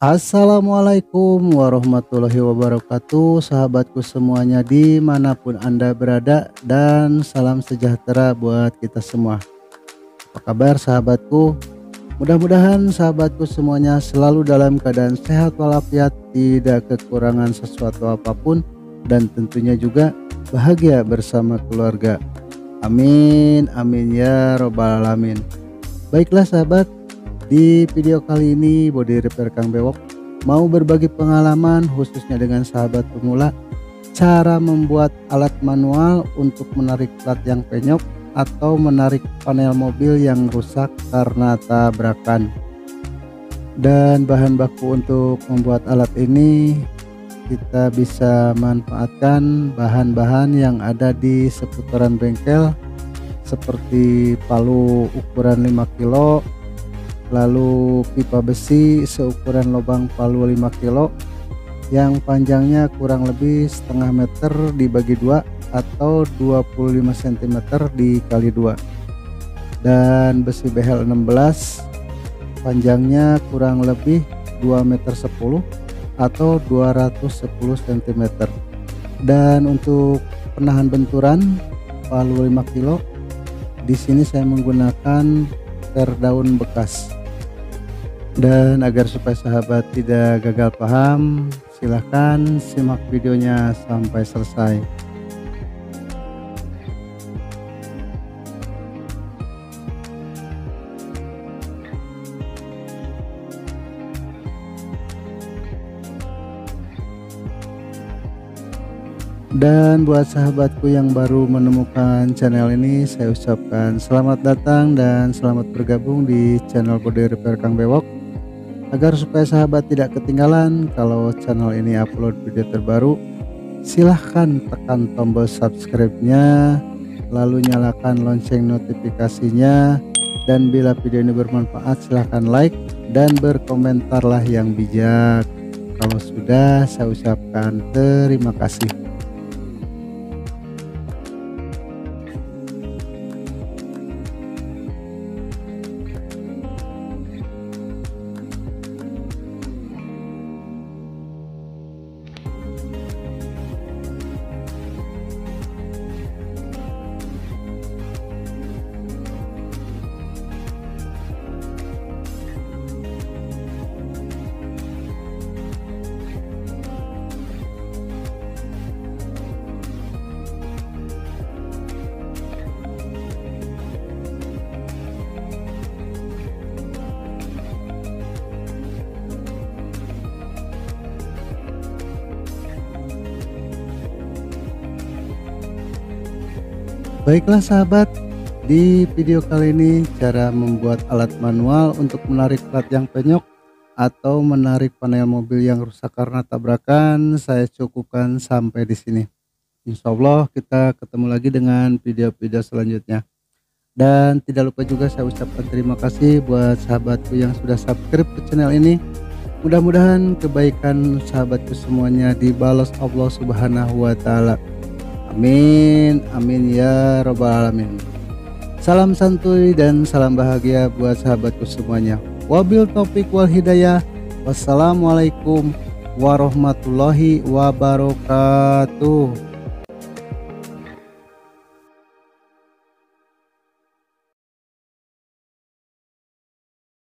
Assalamualaikum warahmatullahi wabarakatuh, sahabatku semuanya dimanapun Anda berada, dan salam sejahtera buat kita semua. Apa kabar sahabatku? Mudah-mudahan sahabatku semuanya selalu dalam keadaan sehat walafiat, tidak kekurangan sesuatu apapun, dan tentunya juga bahagia bersama keluarga. Amin, amin ya robbal alamin. Baiklah sahabat, di video kali ini Body Repair Kang Bewok mau berbagi pengalaman khususnya dengan sahabat pemula, cara membuat alat manual untuk menarik plat yang penyok atau menarik panel mobil yang rusak karena tabrakan. Dan bahan baku untuk membuat alat ini kita bisa manfaatkan bahan-bahan yang ada di seputaran bengkel seperti palu ukuran 5 kilo, lalu pipa besi seukuran lubang palu 5 kilo yang panjangnya kurang lebih setengah meter dibagi 2 atau 25 cm dikali 2, dan besi behel 16 panjangnya kurang lebih 2 meter 10 atau 210 cm. Dan untuk penahan benturan palu 5 kilo di sini saya menggunakan ter daun bekas. Dan agar supaya sahabat tidak gagal paham, silahkan simak videonya sampai selesai. Dan buat sahabatku yang baru menemukan channel ini, saya ucapkan selamat datang dan selamat bergabung di channel Body Repair Kang Bewok. Agar supaya sahabat tidak ketinggalan kalau channel ini upload video terbaru, silahkan tekan tombol subscribe-nya, lalu nyalakan lonceng notifikasinya, dan bila video ini bermanfaat silahkan like dan berkomentarlah yang bijak. Kalau sudah, saya ucapkan terima kasih. Baiklah sahabat, di video kali ini cara membuat alat manual untuk menarik plat yang penyok atau menarik panel mobil yang rusak karena tabrakan saya cukupkan sampai di sini. Insya Allah kita ketemu lagi dengan video-video selanjutnya. Dan tidak lupa juga saya ucapkan terima kasih buat sahabatku yang sudah subscribe ke channel ini. Mudah-mudahan kebaikan sahabatku semuanya dibalas Allah Subhanahu wa Ta'ala. Amin, amin ya robbal alamin. Salam santuy dan salam bahagia buat sahabatku semuanya. Wabil taufik wal hidayah. Wassalamualaikum warahmatullahi wabarakatuh.